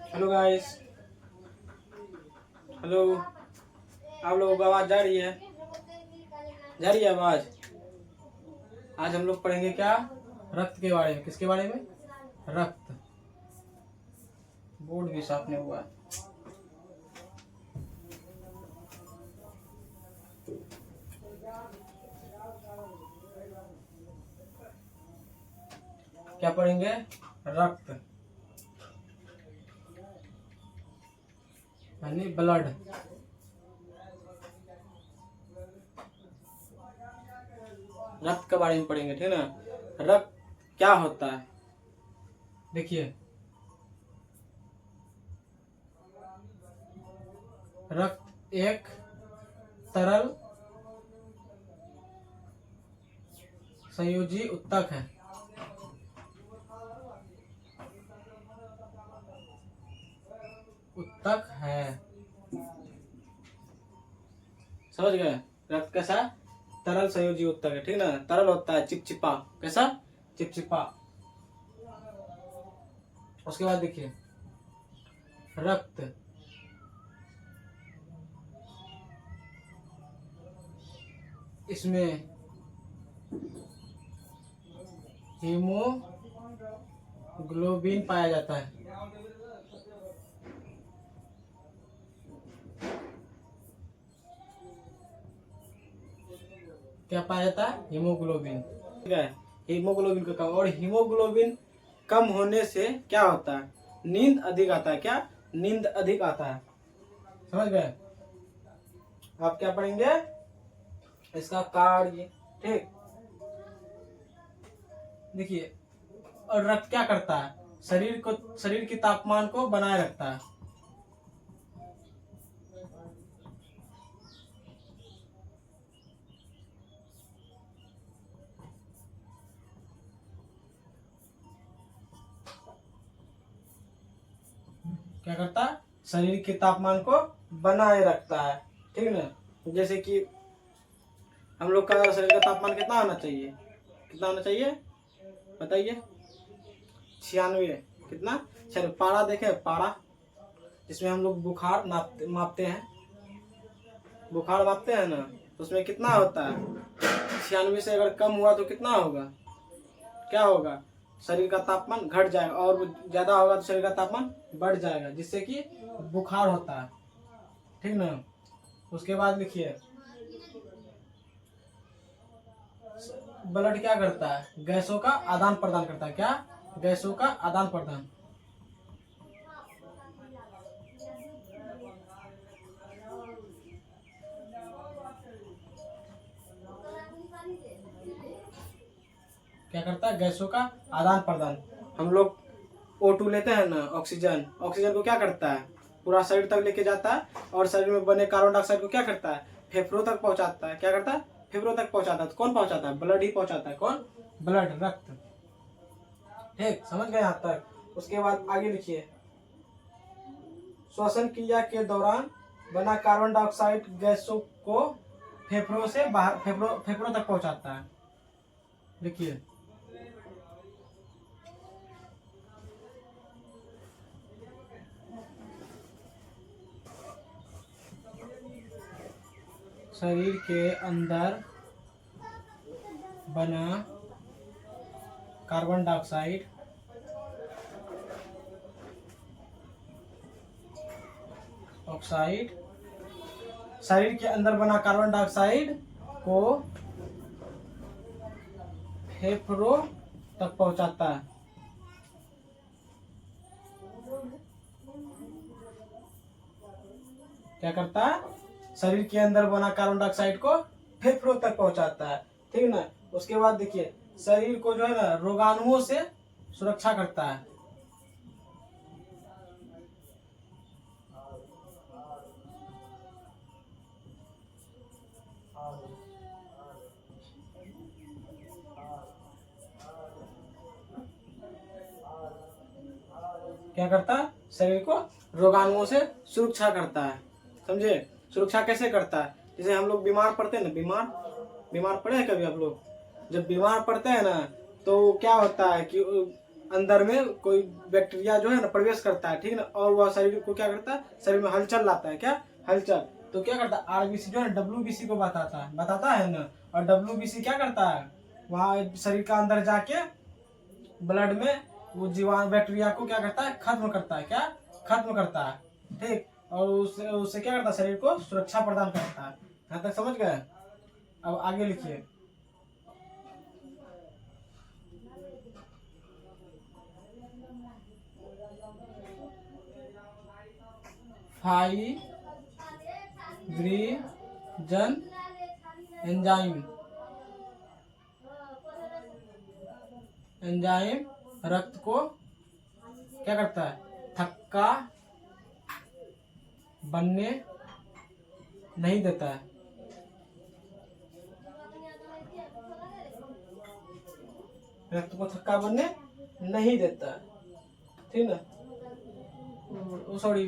Hello guys. Hello, आप लोगों को आवाज़ जा रही है? जा रही है आवाज़? आज हम लोग पढ़ेंगे क्या? रक्त के बारे में। किसके बारे में? रक्त। बोर्ड भी साफ नहीं हुआ है। क्या पढ़ेंगे? रक्त यानी ब्लड। रक्त के बारे में पढ़ेंगे, ठीक है ना। रक्त क्या होता है? देखिए, रक्त एक तरल संयोजी उत्तक है। उत्तक है, समझ गए? रक्त कैसा? तरल संयोजी उत्तक है, ठीक ना। तरल होता है, चिपचिपा। कैसा? चिपचिपा। उसके बाद देखिए, रक्त इसमें हीमोग्लोबिन पाया जाता है। क्या पाया जाता है? हीमोग्लोबिन, ठीक है। हीमोग्लोबिन का कम, और हीमोग्लोबिन कम होने से क्या होता है? नींद अधिक आता है। क्या? नींद अधिक आता है। समझ गए? आप क्या पढ़ेंगे? इसका कार्य, ठीक। देखिए, और रक्त क्या करता है? शरीर के तापमान को बनाए रखता है। क्या करता है? शरीर के तापमान को बनाए रखता है, ठीक है ना। जैसे कि हम लोग का शरीर का तापमान कितना होना चाहिए? कितना होना चाहिए बताइए? 96। कितना? 96। पारा देखे? पारा, जिसमें हम लोग बुखार मापते हैं। बुखार मापते हैं ना, तो उसमें कितना होता है? 96 से अगर कम हुआ तो कितना होगा? क्या होगा? शरीर का तापमान घट जाएगा, और ज्यादा होगा तो शरीर का तापमान बढ़ जाएगा, जिससे कि बुखार होता है, ठीक ना। उसके बाद लिखिए, ब्लड क्या करता है? गैसों का आदान प्रदान करता है। क्या? गैसों का आदान प्रदान। क्या करता है? गैसों का आदान प्रदान। हम लोग O2 लेते हैं ना, ऑक्सीजन। ऑक्सीजन को क्या करता है? पूरा शरीर तक लेके जाता है, और शरीर में बने कार्बन डाइऑक्साइड को क्या करता है? फेफड़ों तक पहुंचाता है। क्या करता है? फेफड़ों तक पहुंचाता है। तो कौन पहुंचाता है? ब्लड ही पहुंचाता है। कौन? ब्लड, रक्त, ठीक। समझ गए यहाँ तक? उसके बाद आगे लिखिए, श्वसन क्रिया के दौरान बना कार्बन डाइऑक्साइड गैसों को फेफड़ों से बाहर, फेफड़ों तक पहुंचाता है। देखिए, शरीर के अंदर बना कार्बन डाइऑक्साइड शरीर के अंदर बना कार्बन डाइऑक्साइड को फेफड़ों तक पहुंचाता है। क्या करता है? शरीर के अंदर बना कार्बन डाइऑक्साइड को फेफड़ों तक पहुंचाता है, ठीक ना। उसके बाद देखिए, शरीर को जो है ना, रोगाणुओं से सुरक्षा करता है। क्या करता है? शरीर को रोगाणुओं से सुरक्षा करता है। समझे? सुरक्षा कैसे करता है? जैसे हम लोग बीमार पड़ते हैं ना, बीमार पड़े हैं कभी आप लोग? जब बीमार पड़ते हैं ना, तो क्या होता है कि अंदर में कोई बैक्टीरिया जो है ना प्रवेश करता है, ठीक है ना, और वह शरीर को क्या करता है, शरीर में हलचल लाता है, क्या हलचल। तो क्या करता है, आरबीसी जो है डब्ल्यूबीसी को बताता है ना, और डब्ल्यूबीसी क्या करता है, वहाँ शरीर का अंदर जाके ब्लड में वो जीवाणु बैक्टीरिया को क्या करता है, खत्म करता है, क्या खत्म करता है, ठीक। और उससे उससे क्या करता है, शरीर को सुरक्षा प्रदान करता है। यहाँ तक समझ गए। अब आगे लिखिए। फाइब्रिनोजन एंजाइम रक्त को क्या करता है, थक्का बनने नहीं देता है। रक्त को थक्का बनने नहीं देता है, ठीक ना। सॉरी,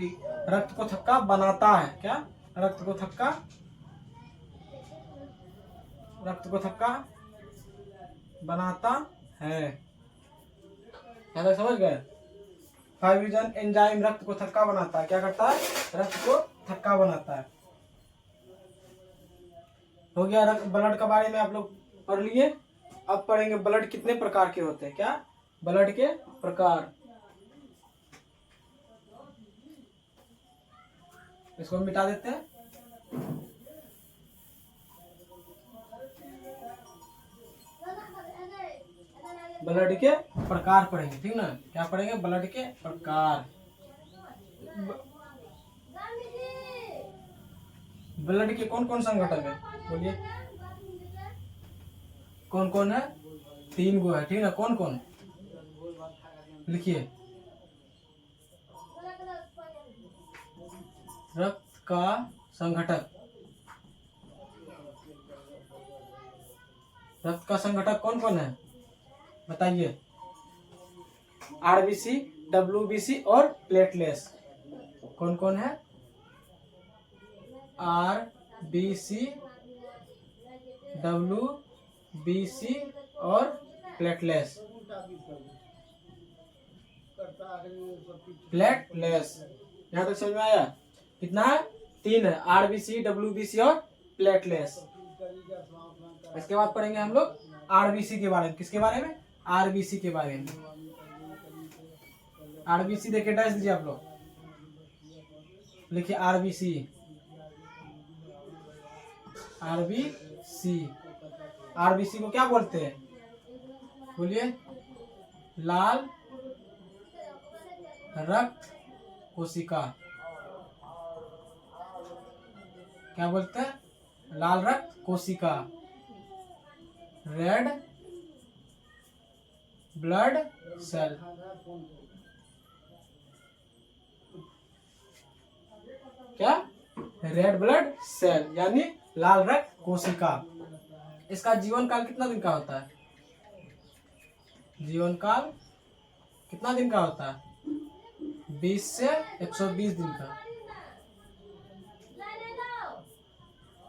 रक्त को थक्का बनाता है, क्या रक्त को थक्का बनाता है। यहाँ तक समझ गए। फाइब्रिनोजन एंजाइम रक्त को थक्का बनाता है, क्या करता है, रक्त को थक्का बनाता है। हो गया ब्लड के बारे में आप लोग पढ़ लिए। अब पढ़ेंगे ब्लड कितने प्रकार के होते हैं, क्या ब्लड के प्रकार। इसको मिटा देते हैं। ब्लड के प्रकार पढ़ेंगे, ठीक ना, क्या पढ़ेंगे, ब्लड के प्रकार। ब्लड के कौन कौन संगठन है, बोलिए कौन कौन है, 3 गो है, ठीक ना। कौन कौन, लिखिए। रक्त का संघटक, रक्त का संघटक कौन कौन है, बताइए। आरबीसी, डब्ल्यूबीसी और प्लेटलेट्स। कौन कौन है, आरबीसी, डब्ल्यूबीसी और प्लेटलेट्स। यहाँ तक समझ में आया। कितना है, 3 है, आरबीसी, डब्ल्यूबीसी और प्लेटलेट्स। इसके बाद पढ़ेंगे हम लोग आरबीसी के बारे में। किसके बारे में, आरबीसी के बारे में। आरबीसी देखिए, डैश दीजिए आप लोग, लिखिए आरबीसी। आरबीसी को क्या बोलते हैं, बोलिए, लाल रक्त कोशिका। क्या बोलते हैं, लाल रक्त कोशिका, रेड ब्लड सेल। क्या, रेड ब्लड सेल यानी लाल रक्त कोशिका। इसका जीवन काल कितना दिन का होता है, जीवन काल कितना दिन का होता है, 20 से 120 दिन का।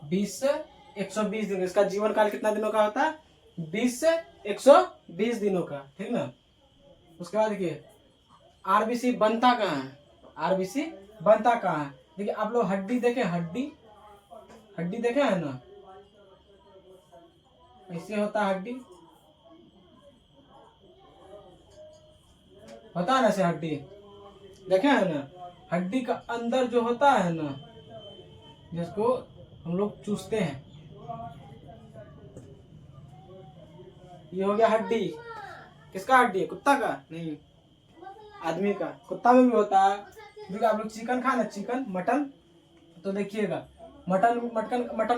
20 से 120 दिन, इसका जीवन काल कितना दिनों का होता है, 20 से 120 दिनों का, ठीक ना। उसके बाद देखिए आरबीसी बनता कहाँ है, आरबीसी बनता कहाँ है। देखिए आप लोग हड्डी देखे, हड्डी देखे है ना, ऐसे होता है हड्डी, होता है ना ऐसे हड्डी, देखे है ना। हड्डी का अंदर जो होता है ना, जिसको हम लोग चूसते हैं, ये हो गया हड्डी। किसका हड्डी है, कुत्ता का नहीं, आदमी का। कुत्ता में भी होता है। देखिए आप लोग चिकन खाए ना, चिकन मटन, तो देखिएगा मटन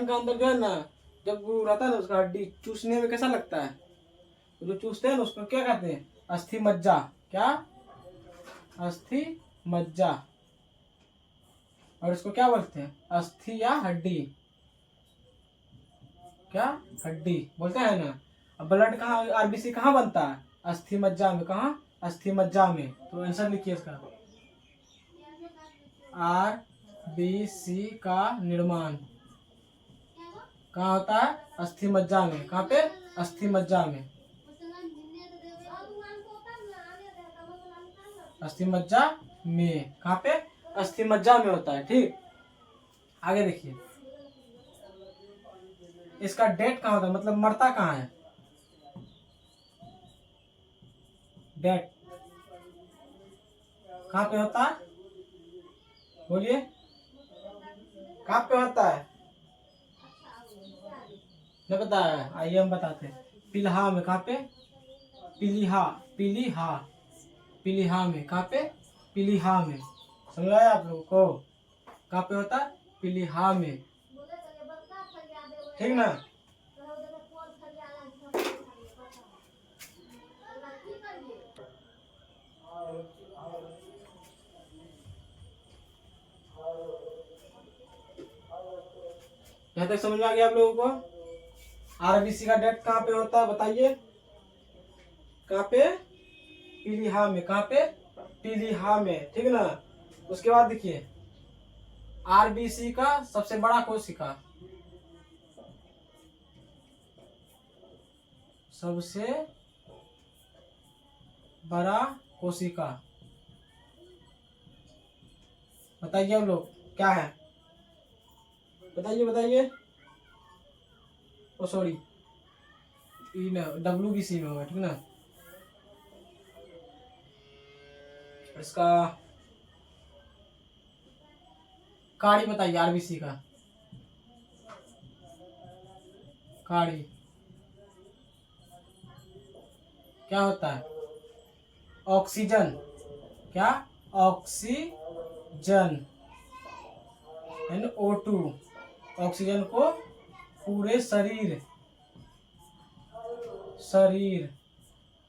का अंदर जो है ना, जब वो रहता है ना, उसका हड्डी चूसने में कैसा लगता है, जो चूसते हैं ना उसको क्या कहते हैं, अस्थि मज्जा। क्या, अस्थि मज्जा। और इसको क्या बोलते हैं, अस्थि या हड्डी, क्या हड्डी बोलते हैं ना। अब ब्लड कहाँ, आरबीसी कहाँ बनता है, अस्थि मज्जा में। कहाँ, अस्थि मज्जा में। तो आंसर लिखिए इसका, आरबीसी का निर्माण कहाँ होता है, अस्थि मज्जा में। कहाँ पे, अस्थि मज्जा में। अस्थि मज्जा में, कहाँ पे? अस्थि मज्जा में होता है। ठीक, आगे देखिए, इसका डेथ कहाँ होता है, मतलब मरता कहाँ है? डेथ कहाँ पे होता है? बोलिए, कहाँ पे होता है? नहीं पता है, आइए हम बताते हैं। पिलहा में, कहाँ पे? पिलीहा, पिलीहा, पिलीहा में, कहाँ पे? पिलीहा में। समझ आया आप लोगों को? कहाँ पे होता है? पिलीहा में। ठीक ना? यहाँ तक समझ में आ गया आप लोगों को? आरबीसी का डेथ कहाँ पे होता है बताइए? कहाँ पे? पीलीहा में। कहाँ पे? पीलीहा में। ठीक ना? उसके बाद देखिए, आरबीसी का सबसे बड़ा कोशिका, सबसे बड़ा कोशिका बताइए आप लोग, क्या है? बताइए बताइए। ओ सॉरी, WBC में होगा। ठीक ना? इसका कार्य बताइए, आरबीसी का कार्य क्या होता है? ऑक्सीजन। क्या? ऑक्सीजन, O2, ऑक्सीजन को पूरे शरीर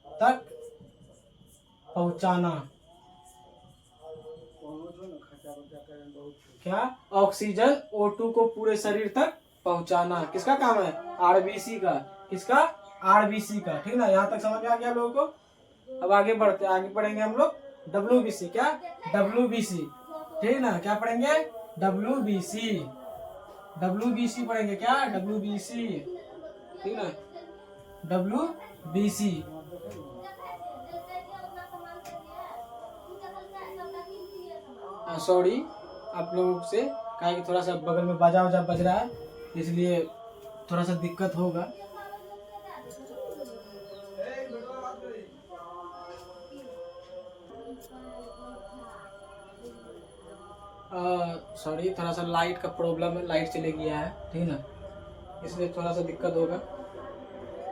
तक पहुंचाना। क्या? ऑक्सीजन O2 को पूरे शरीर तक पहुंचाना किसका काम है? आरबीसी का। किसका? आरबीसी का। ठीक ना? यहाँ तक समझ में आ गया आप लोगों को? अब आगे बढ़ते, आगे पढ़ेंगे हम लोग WBC। क्या? WBC। ठीक ना? क्या पढ़ेंगे? WBC। WBC पढ़ेंगे। क्या? WBC। ठीक ना? WBC। सॉरी आप लोगों से, कहा कि थोड़ा सा बगल में बाजा वजा बज रहा है, इसलिए थोड़ा सा दिक्कत होगा। सॉरी, थोड़ा सा लाइट का प्रॉब्लम है, लाइट चले गया है। ठीक ना? इसलिए थोड़ा सा दिक्कत होगा।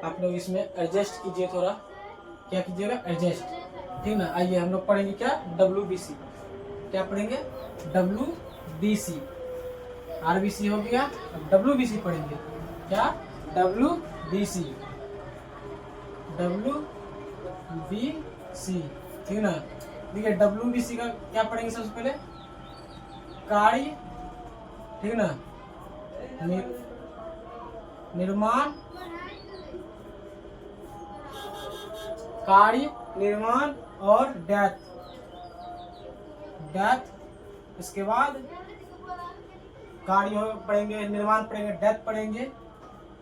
आप लोग इसमें एडजस्ट कीजिए थोड़ा। क्या कीजिएगा? एडजस्ट। ठीक ना? आइए हम लोग पढ़ेंगे क्या? WBC। क्या पढ़ेंगे? WBC। आरबीसी हो गया, अब WBC पढ़ेंगे। क्या? WBC। ठीक ना? देखिए, WBC का क्या पढ़ेंगे सबसे पहले? कार्य। ठीक ना? निर्माण, कार्य, निर्माण और डेथ। इसके बाद कार्य पढ़ेंगे, निर्माण पढ़ेंगे, डेथ पढ़ेंगे।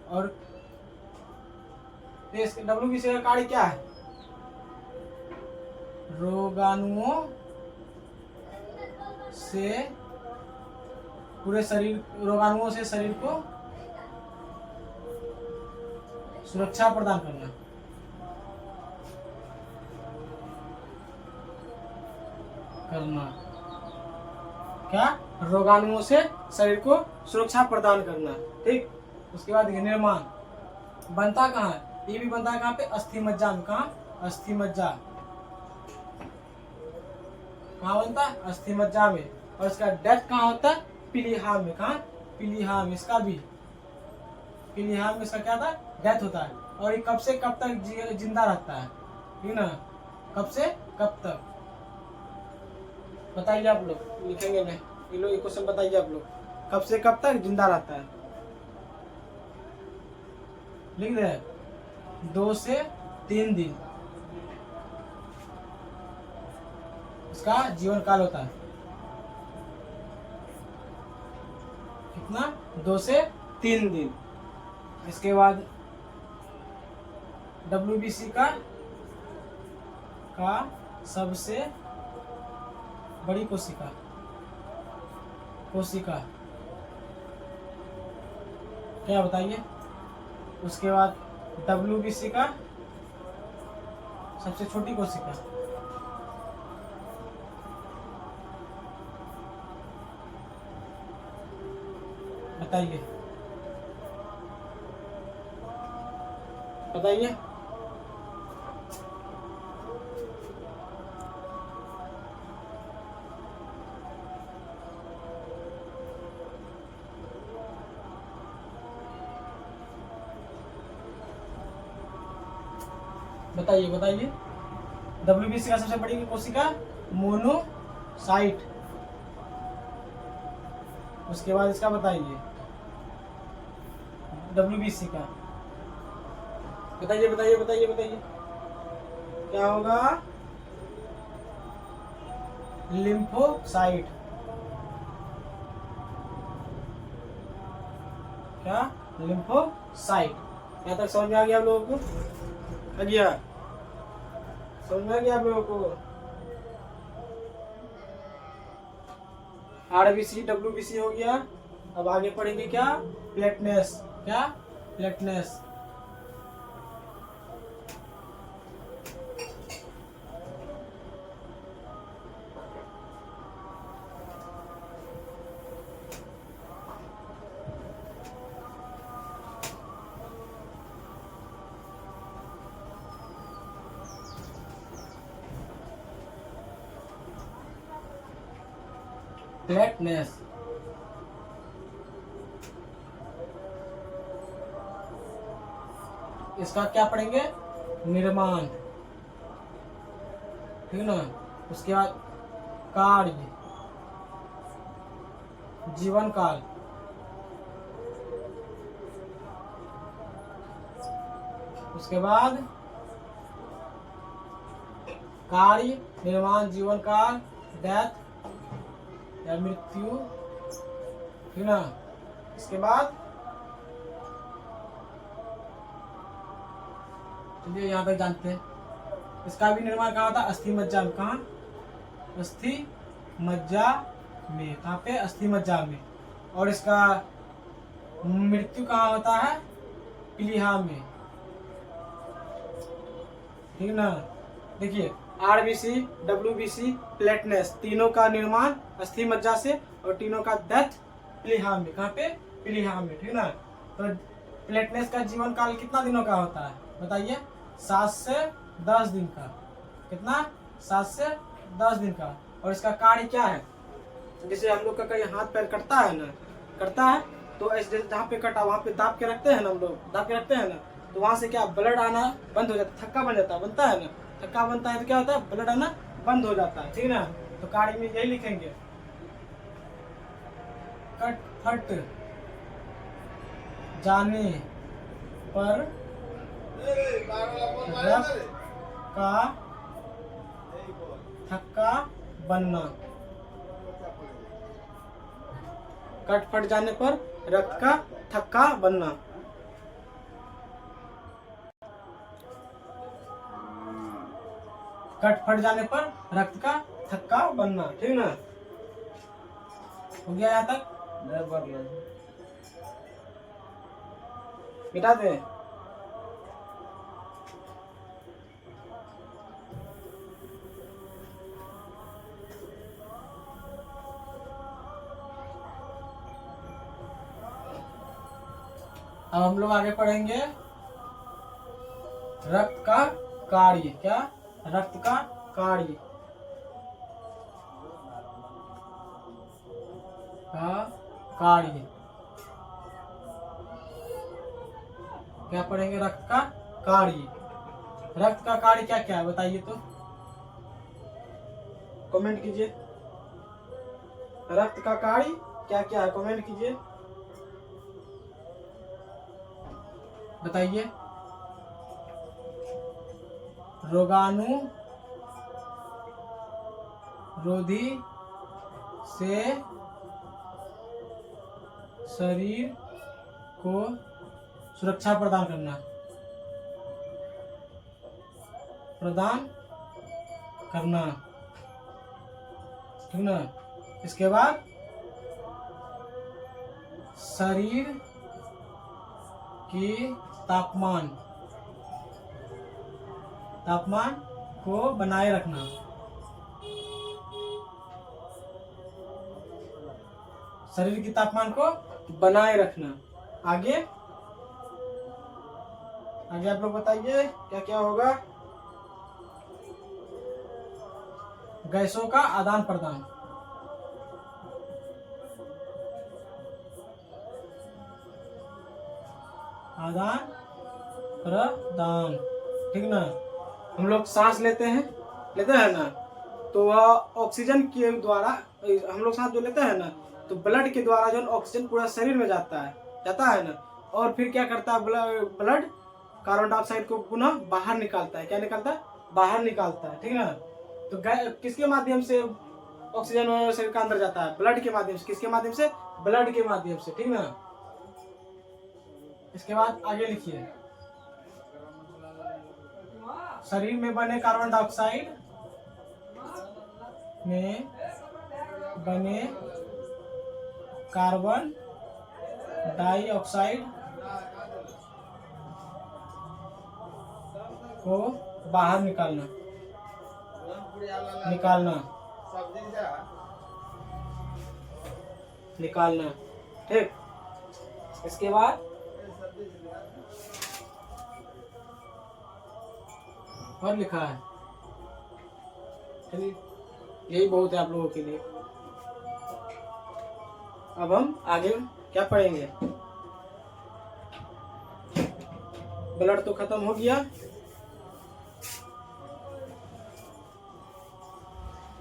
और WBC का कार्य क्या है? रोगाणुओं से शरीर को सुरक्षा प्रदान करना। क्या? रोगाणुओं से शरीर को सुरक्षा प्रदान करना। ठीक। उसके बाद निर्माण बनता कहाँ है? ये भी बनता है कहाँ पे? अस्थि मज्जा में। कहाँ? अस्थि मज्जा। कहाँ बनता है? अस्थि मज्जा में। और इसका डेथ कहाँ होता है? पीलीहा में। कहाँ? पीलीहा में। इसका भी पीलीहा में इसका क्या था? डेथ होता है। और ये कब से कब तक जिंदा रहता है? ठीक ना? कब से कब तक बताइए आप लोग, लिखेंगे नहीं ये लोग, क्वेश्चन बताइए आप लोग, कब से कब तक जिंदा रहता है? लिख दे, 2 से 3 दिन इसका जीवन काल होता है। कितना? 2 से 3 दिन। इसके बाद WBC का सबसे बड़ी कोशिका, कोशिका क्या बताइए। उसके बाद WBC का सबसे छोटी कोशिका, बताइए बताइए। बताइए बताइए। WBC का सबसे बड़ी कोशिका मोनोसाइट। उसके बाद इसका बताइए WBC का, बताइए बताइए बताइए बताइए क्या होगा। लिम्फोसाइट। क्या? लिम्फोसाइट। यहाँ तक समझ में आ गया आप लोगों को? आ गया? समझ में आ गया आप लोगों को? RBC WBC हो गया। अब आगे पढ़ेंगे क्या? प्लेटनेस। क्या? प्लेटनेस। प्लेटनेस इसका क्या पढ़ेंगे? निर्माण, ठीक ना। उसके बाद कार्य, जीवन काल, उसके बाद कार्य, निर्माण, जीवन काल, डेथ या मृत्यु, ठीक ना। इसके बाद चलिए यहाँ तक जानते हैं। इसका भी निर्माण कहाँ होता है? अस्थि मज्जा में। कहाँ? अस्थि मज्जा में। कहाँ पे? अस्थि मज्जा में। और इसका मृत्यु कहाँ होता है? प्लीहा में, ठीक ना। देखिए RBC WBC प्लेटनेस, तीनों का निर्माण अस्थि मज्जा से और तीनों का डेथ प्लीहा में। कहाँ पे? प्लीहा में, ठीक ना। तो प्लेटनेस का जीवन काल कितना दिनों का होता है बताइए? 7 से 10 दिन का। कितना? 7 से 10 दिन का। और इसका कार्य क्या है? जैसे हम लोग का कहीं हाथ पैर कटता है ना, करता है तो ऐसे जहाँ पे कटा वहाँ पे दाब के रखते हैं ना, हम लोग दाब के रखते हैं ना, तो वहाँ से क्या ब्लड आना बंद हो जाता है, थक्का बन जाता है, बनता है ना, थक्का बनता है तो क्या होता है? ब्लड आना बंद हो जाता है, ठीक ना। तो कार्य में यही लिखेंगे, कट फट जाने पर रक्त का थक्का बनना। कट फट जाने पर रक्त का थक्का बनना। कट फट जाने पर रक्त का थक्का बनना, ठीक ना। हो गया यहाँ तक? मिटा दे। अब हम लोग आगे पढ़ेंगे रक्त का कार्य। क्या? रक्त का कार्य का कार्य क्या पढ़ेंगे? रक्त का कार्य। रक्त का कार्य क्या क्या है बताइए तो, कमेंट कीजिए। रक्त का कार्य क्या क्या है? कमेंट कीजिए, बताइए। रोगाणु रोधी से शरीर को सुरक्षा प्रदान करना, प्रदान करना, ठीक ना। इसके बाद शरीर की तापमान को बनाए रखना। शरीर की तापमान को बनाए रखना। आगे आप लोग बताइए क्या क्या होगा। गैसों का आदान प्रदान। ठीक ना। हम लोग सांस लेते हैं ना, तो वह ऑक्सीजन के द्वारा, हम लोग सांस जो लेते हैं ना, तो ब्लड के द्वारा जो ऑक्सीजन पूरा शरीर में जाता है ना, और फिर क्या करता है ब्लड कार्बन डाइऑक्साइड को पुनः बाहर निकालता है। क्या निकालता है? बाहर निकालता है, ठीक ना। तो किसके माध्यम से ऑक्सीजन शरीर के अंदर जाता है? ब्लड के माध्यम से। किसके माध्यम से? ब्लड के माध्यम से, ठीक ना। इसके बाद आगे लिखिए, शरीर में बने कार्बन डाइऑक्साइड में बने कार्बन डाइऑक्साइड को बाहर निकालना। ठीक। इसके बाद और लिखा है, चलिए यही बहुत है आप लोगों के लिए। अब हम आगे क्या पढ़ेंगे? ब्लड तो खत्म हो गया।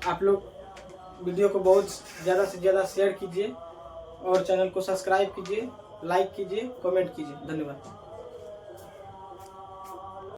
आप लोग वीडियो को बहुत ज़्यादा से ज़्यादा शेयर कीजिए और चैनल को सब्सक्राइब कीजिए, लाइक कीजिए, कमेंट कीजिए। धन्यवाद।